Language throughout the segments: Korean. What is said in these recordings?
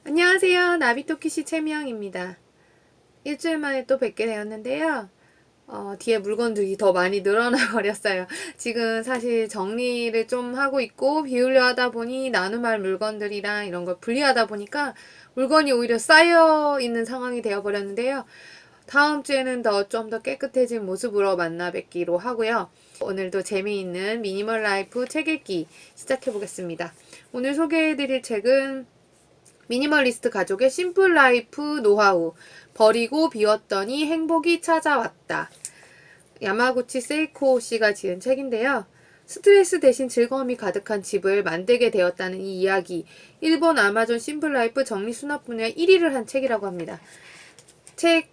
안녕하세요. 나비토끼씨 최미영입니다. 일주일 만에 또 뵙게 되었는데요. 뒤에 물건들이 더 많이 늘어나 버렸어요. 지금 사실 정리를 좀 하고 있고 비우려 하다 보니 나눔할 물건들이랑 이런 걸 분리하다 보니까 물건이 오히려 쌓여 있는 상황이 되어 버렸는데요. 다음 주에는 좀 더 깨끗해진 모습으로 만나 뵙기로 하고요. 오늘도 재미있는 미니멀 라이프 책 읽기 시작해 보겠습니다. 오늘 소개해드릴 책은 미니멀리스트 가족의 심플 라이프 노하우. 버리고 비웠더니 행복이 찾아왔다. 야마구치 세이코 씨가 지은 책인데요. 스트레스 대신 즐거움이 가득한 집을 만들게 되었다는 이 이야기. 일본 아마존 심플 라이프 정리 수납 분야 1위를 한 책이라고 합니다. 책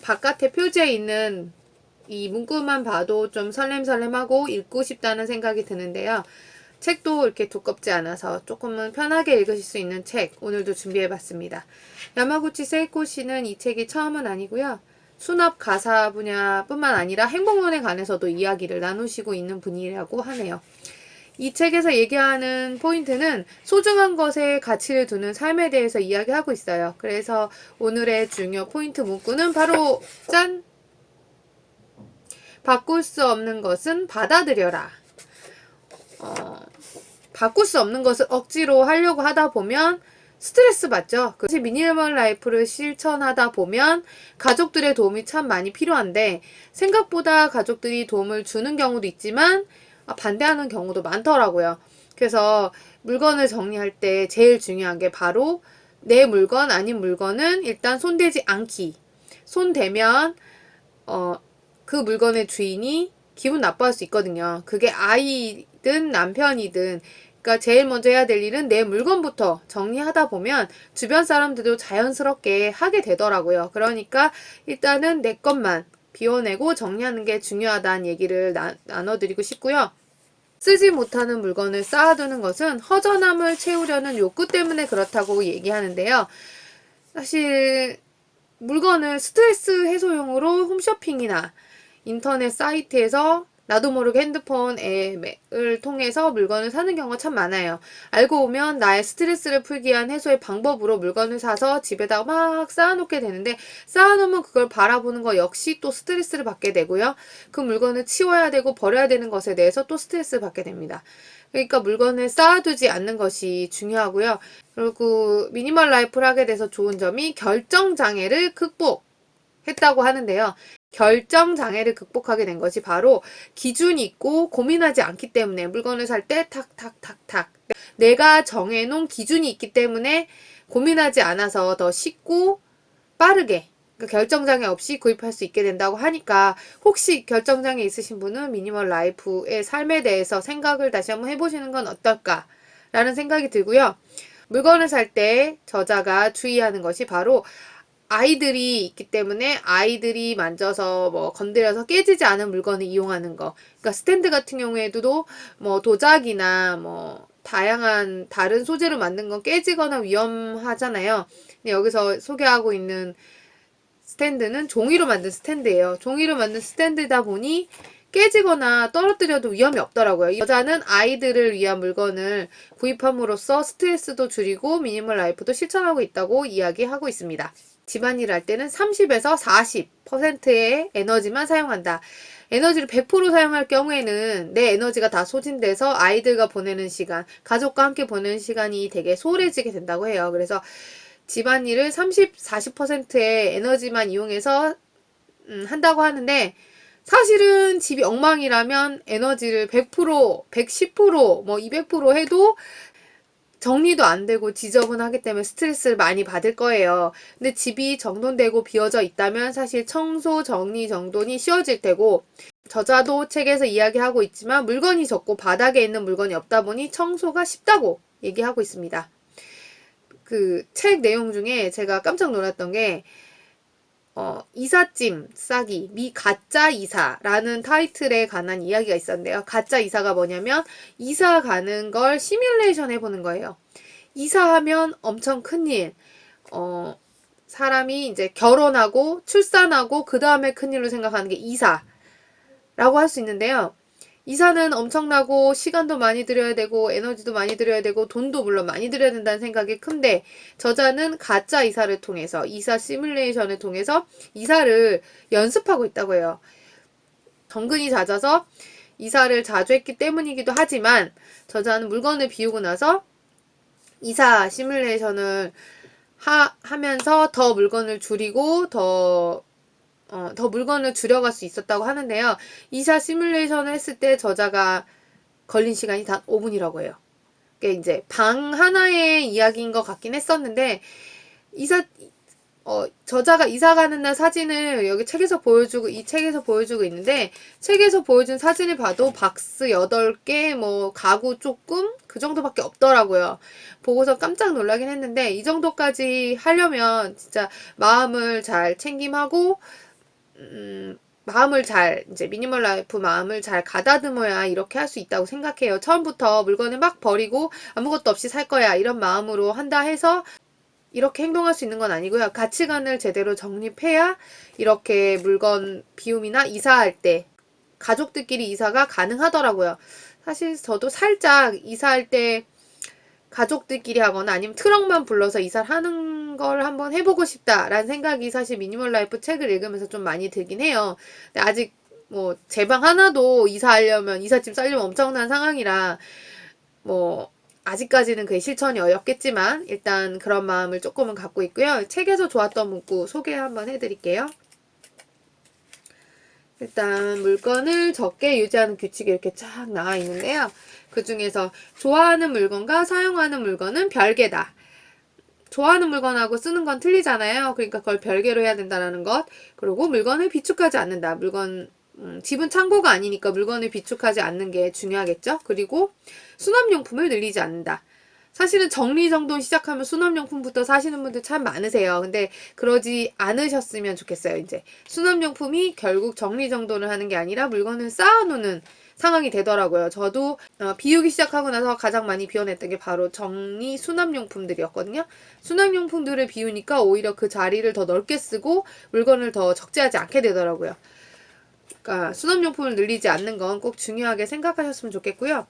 바깥에 표지에 있는 이 문구만 봐도 좀 설렘설렘하고 읽고 싶다는 생각이 드는데요. 책도 이렇게 두껍지 않아서 조금은 편하게 읽으실 수 있는 책 오늘도 준비해봤습니다. 야마구치 세이코 씨는 이 책이 처음은 아니고요. 수납 가사 분야뿐만 아니라 행복론에 관해서도 이야기를 나누시고 있는 분이라고 하네요. 이 책에서 얘기하는 포인트는 소중한 것에 가치를 두는 삶에 대해서 이야기하고 있어요. 그래서 오늘의 중요 포인트 문구는 바로 짠! 바꿀 수 없는 것은 받아들여라. 바꿀 수 없는 것을 억지로 하려고 하다 보면 스트레스 받죠. 그래서 미니멀 라이프를 실천하다 보면 가족들의 도움이 참 많이 필요한데 생각보다 가족들이 도움을 주는 경우도 있지만 반대하는 경우도 많더라고요. 그래서 물건을 정리할 때 제일 중요한 게 바로 내 물건 아닌 물건은 일단 손대지 않기. 손대면 그 물건의 주인이 기분 나빠할 수 있거든요. 그게 아이든 남편이든 그러니까 제일 먼저 해야 될 일은 내 물건부터 정리하다 보면 주변 사람들도 자연스럽게 하게 되더라고요. 그러니까 일단은 내 것만 비워내고 정리하는 게 중요하다는 얘기를 나눠드리고 싶고요. 쓰지 못하는 물건을 쌓아두는 것은 허전함을 채우려는 욕구 때문에 그렇다고 얘기하는데요. 사실 물건을 스트레스 해소용으로 홈쇼핑이나 인터넷 사이트에서 나도 모르게 핸드폰 앱을 통해서 물건을 사는 경우가 참 많아요. 알고 보면 나의 스트레스를 풀기 위한 해소의 방법으로 물건을 사서 집에다가 막 쌓아놓게 되는데 쌓아놓으면 그걸 바라보는 거 역시 또 스트레스를 받게 되고요. 그 물건을 치워야 되고 버려야 되는 것에 대해서 또 스트레스를 받게 됩니다. 그러니까 물건을 쌓아두지 않는 것이 중요하고요. 그리고 미니멀 라이프를 하게 돼서 좋은 점이 결정장애를 극복했다고 하는데요. 결정장애를 극복하게 된 것이 바로 기준이 있고 고민하지 않기 때문에 물건을 살 때 탁탁탁탁탁 내가 정해놓은 기준이 있기 때문에 고민하지 않아서 더 쉽고 빠르게 결정장애 없이 구입할 수 있게 된다고 하니까 혹시 결정장애 있으신 분은 미니멀 라이프의 삶에 대해서 생각을 다시 한번 해보시는 건 어떨까 라는 생각이 들고요. 물건을 살 때 저자가 주의하는 것이 바로 아이들이 있기 때문에 아이들이 만져서 건드려서 깨지지 않은 물건을 이용하는 거. 그러니까 스탠드 같은 경우에도 도자기나 다양한 다른 소재로 만든 건 깨지거나 위험하잖아요. 근데 여기서 소개하고 있는 스탠드는 종이로 만든 스탠드예요. 종이로 만든 스탠드다 보니 깨지거나 떨어뜨려도 위험이 없더라고요. 여자는 아이들을 위한 물건을 구입함으로써 스트레스도 줄이고 미니멀 라이프도 실천하고 있다고 이야기하고 있습니다. 집안일 할 때는 30에서 40%의 에너지만 사용한다. 에너지를 100% 사용할 경우에는 내 에너지가 다 소진돼서 아이들과 보내는 시간, 가족과 함께 보내는 시간이 되게 소홀해지게 된다고 해요. 그래서 집안일을 30, 40%의 에너지만 이용해서 한다고 하는데 사실은 집이 엉망이라면 에너지를 100%, 110%, 200% 해도 정리도 안 되고 지저분하기 때문에 스트레스를 많이 받을 거예요. 근데 집이 정돈되고 비어져 있다면 사실 청소, 정리, 정돈이 쉬워질 테고 저자도 책에서 이야기하고 있지만 물건이 적고 바닥에 있는 물건이 없다 보니 청소가 쉽다고 얘기하고 있습니다. 그 책 내용 중에 제가 깜짝 놀랐던 게 이삿짐 싸기, 미 가짜 이사라는 타이틀에 관한 이야기가 있었는데요. 가짜 이사가 뭐냐면 이사 가는 걸 시뮬레이션 해보는 거예요. 이사하면 엄청 큰일, 사람이 이제 결혼하고 출산하고 그 다음에 큰일로 생각하는 게 이사라고 할 수 있는데요. 이사는 엄청나고 시간도 많이 들여야 되고 에너지도 많이 들여야 되고 돈도 물론 많이 들여야 된다는 생각이 큰데, 저자는 가짜 이사를 통해서, 이사 시뮬레이션을 통해서 이사를 연습하고 있다고 해요. 정근이 잦아서 이사를 자주 했기 때문이기도 하지만, 저자는 물건을 비우고 나서 이사 시뮬레이션을 하면서 더 물건을 줄이고 더 물건을 줄여갈 수 있었다고 하는데요. 이사 시뮬레이션을 했을 때 저자가 걸린 시간이 단 5분이라고 해요. 그게 이제 방 하나의 이야기인 것 같긴 했었는데, 저자가 이사 가는 날 사진을 여기 책에서 보여주고, 이 책에서 보여주고 있는데, 책에서 보여준 사진을 봐도 박스 8개, 뭐, 가구 조금? 그 정도밖에 없더라고요. 보고서 깜짝 놀라긴 했는데, 이 정도까지 하려면 진짜 마음을 잘 챙김하고, 마음을 잘, 이제 미니멀 라이프 마음을 잘 가다듬어야 이렇게 할 수 있다고 생각해요. 처음부터 물건을 막 버리고 아무것도 없이 살 거야, 이런 마음으로 한다 해서 이렇게 행동할 수 있는 건 아니고요. 가치관을 제대로 정립해야 이렇게 물건 비움이나 이사할 때, 가족들끼리 이사가 가능하더라고요. 사실 저도 살짝 이사할 때 가족들끼리 하거나 아니면 트럭만 불러서 이사를 하는 걸 한번 해보고 싶다라는 생각이 사실 미니멀 라이프 책을 읽으면서 좀 많이 들긴 해요. 근데 아직 뭐 제 방 하나도 이사하려면, 이삿짐 싸려면 엄청난 상황이라 뭐 아직까지는 그게 실천이 어렵겠지만 일단 그런 마음을 조금은 갖고 있고요. 책에서 좋았던 문구 소개 한번 해드릴게요. 일단 물건을 적게 유지하는 규칙이 이렇게 쫙 나와 있는데요. 그 중에서 좋아하는 물건과 사용하는 물건은 별개다. 좋아하는 물건하고 쓰는 건 틀리잖아요. 그러니까 그걸 별개로 해야 된다는 것. 그리고 물건을 비축하지 않는다. 집은 창고가 아니니까 물건을 비축하지 않는 게 중요하겠죠. 그리고 수납용품을 늘리지 않는다. 사실은 정리정돈 시작하면 수납용품부터 사시는 분들 참 많으세요. 근데 그러지 않으셨으면 좋겠어요. 이제 수납용품이 결국 정리정돈을 하는 게 아니라 물건을 쌓아놓는 상황이 되더라고요. 저도 비우기 시작하고 나서 가장 많이 비워냈던 게 바로 정리 수납용품들이었거든요. 수납용품들을 비우니까 오히려 그 자리를 더 넓게 쓰고 물건을 더 적재하지 않게 되더라고요. 그러니까 수납용품을 늘리지 않는 건 꼭 중요하게 생각하셨으면 좋겠고요.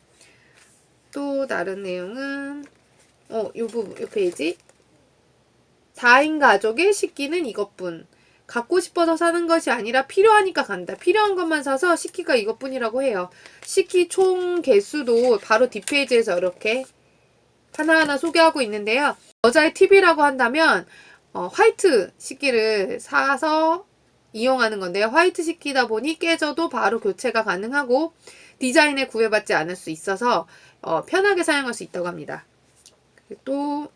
또 다른 내용은 요 페이지 4인 가족의 식기는 이것뿐. 갖고 싶어서 사는 것이 아니라 필요하니까 간다. 필요한 것만 사서 식기가 이것뿐이라고 해요. 식기 총 개수도 바로 뒷페이지에서 이렇게 하나하나 소개하고 있는데요. 여자의 팁이라고 한다면 화이트 식기를 사서 이용하는 건데요. 화이트 식기다 보니 깨져도 바로 교체가 가능하고 디자인에 구애받지 않을 수 있어서 편하게 사용할 수 있다고 합니다. 또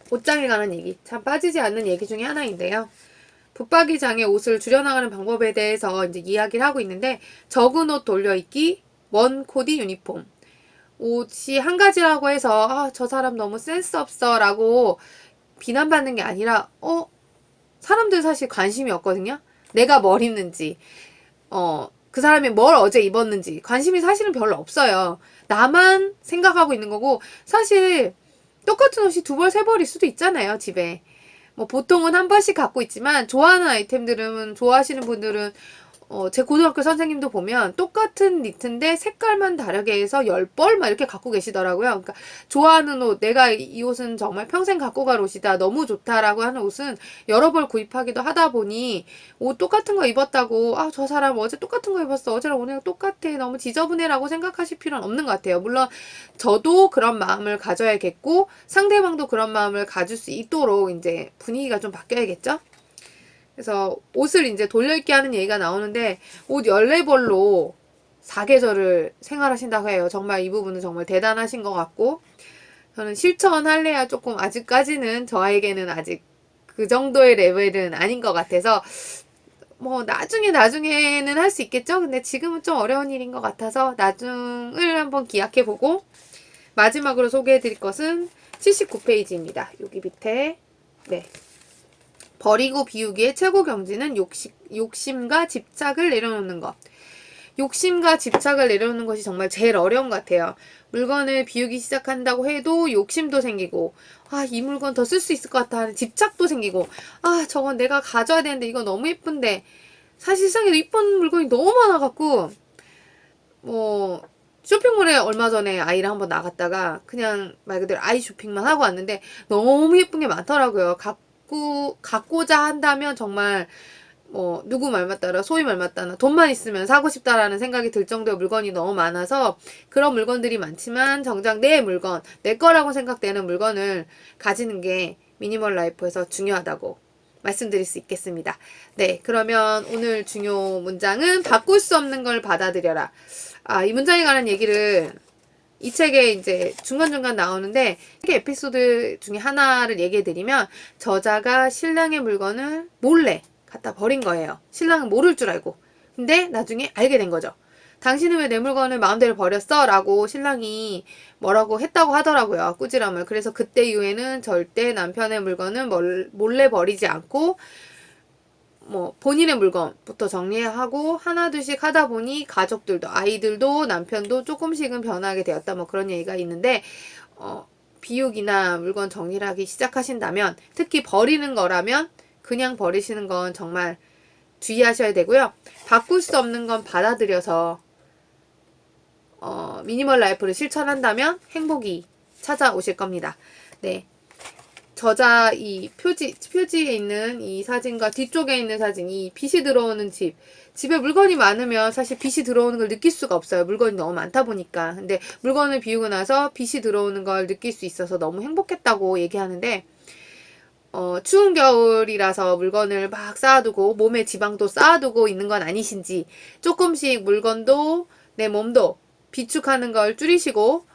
옷장에 관한 얘기, 참 빠지지 않는 얘기 중에 하나인데요. 붙박이장에 옷을 줄여나가는 방법에 대해서 이제 이야기를 하고 있는데, 적은 옷 돌려입기, 원 코디 유니폼. 옷이 한 가지라고 해서 저 사람 너무 센스 없어 라고 비난받는 게 아니라 사람들 사실 관심이 없거든요. 내가 뭘 입는지, 그 사람이 뭘 어제 입었는지 관심이 사실은 별로 없어요. 나만 생각하고 있는 거고, 사실 똑같은 옷이 2벌, 3벌일 수도 있잖아요, 집에. 뭐 보통은 한 번씩 갖고 있지만, 좋아하는 아이템들은, 좋아하시는 분들은 제 고등학교 선생님도 보면 똑같은 니트인데 색깔만 다르게 해서 10벌 막 이렇게 갖고 계시더라고요. 그러니까 좋아하는 옷, 내가 이 옷은 정말 평생 갖고 갈 옷이다, 너무 좋다라고 하는 옷은 여러 벌 구입하기도 하다 보니, 옷 똑같은 거 입었다고 저 사람 어제 똑같은 거 입었어, 어제랑 오늘 똑같아, 너무 지저분해라고 생각하실 필요는 없는 것 같아요. 물론 저도 그런 마음을 가져야겠고 상대방도 그런 마음을 가질 수 있도록 이제 분위기가 좀 바뀌어야겠죠. 그래서 옷을 이제 돌려입기 하는 얘기가 나오는데, 옷 14벌로 4계절을 생활하신다고 해요. 정말 이 부분은 정말 대단하신 것 같고, 저는 실천할래야 조금, 아직까지는 저에게는 아직 그 정도의 레벨은 아닌 것 같아서, 뭐 나중에는 할 수 있겠죠. 근데 지금은 좀 어려운 일인 것 같아서 나중을 한번 기약해보고, 마지막으로 소개해드릴 것은 79페이지입니다. 여기 밑에 버리고 비우기의 최고 경지는 욕심과 집착을 내려놓는 것. 욕심과 집착을 내려놓는 것이 정말 제일 어려운 것 같아요. 물건을 비우기 시작한다고 해도 욕심도 생기고, 이 물건 더 쓸 수 있을 것 같아 하는 집착도 생기고, 저건 내가 가져야 되는데 이거 너무 예쁜데, 사실 세상에 이쁜 물건이 너무 많아갖고 뭐 쇼핑몰에 얼마 전에 아이랑 한번 나갔다가 그냥 말 그대로 아이 쇼핑만 하고 왔는데 너무 예쁜 게 많더라고요. 갖고자 한다면 정말 뭐 누구 말 맞다라 소위 말 맞다나 돈만 있으면 사고 싶다라는 생각이 들 정도의 물건이 너무 많아서 그런 물건들이 많지만 정작 내 물건, 내 거라고 생각되는 물건을 가지는 게 미니멀 라이프에서 중요하다고 말씀드릴 수 있겠습니다. 네, 그러면 오늘 중요 문장은 바꿀 수 없는 걸 받아들여라. 이 문장에 관한 얘기를 이 책에 이제 중간중간 나오는데 이 에피소드 중에 하나를 얘기해 드리면 저자가 신랑의 물건을 몰래 갖다 버린 거예요. 신랑은 모를 줄 알고. 근데 나중에 알게 된 거죠. 당신은 왜 내 물건을 마음대로 버렸어? 라고 신랑이 뭐라고 했다고 하더라고요. 꾸지람을. 그래서 그때 이후에는 절대 남편의 물건은 몰래 버리지 않고 뭐 본인의 물건부터 정리하고 하나둘씩 하다 보니 가족들도 아이들도 남편도 조금씩은 변하게 되었다 뭐 그런 얘기가 있는데 비우기나 물건 정리를 하기 시작하신다면 특히 버리는 거라면 그냥 버리시는 건 정말 주의하셔야 되고요. 바꿀 수 없는 건 받아들여서 미니멀 라이프를 실천한다면 행복이 찾아오실 겁니다. 네. 저자 이 표지에 있는 이 사진과 뒤쪽에 있는 사진, 이 빛이 들어오는 집에 물건이 많으면 사실 빛이 들어오는 걸 느낄 수가 없어요. 물건이 너무 많다 보니까. 근데 물건을 비우고 나서 빛이 들어오는 걸 느낄 수 있어서 너무 행복했다고 얘기하는데, 추운 겨울이라서 물건을 막 쌓아두고 몸에 지방도 쌓아두고 있는 건 아니신지 조금씩 물건도 내 몸도 비축하는 걸 줄이시고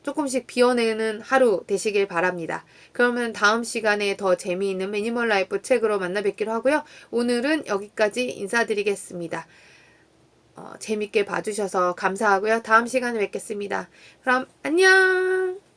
조금씩 비워내는 하루 되시길 바랍니다. 그러면 다음 시간에 더 재미있는 미니멀 라이프 책으로 만나 뵙기로 하고요. 오늘은 여기까지 인사드리겠습니다. 재밌게 봐주셔서 감사하고요. 다음 시간에 뵙겠습니다. 그럼 안녕!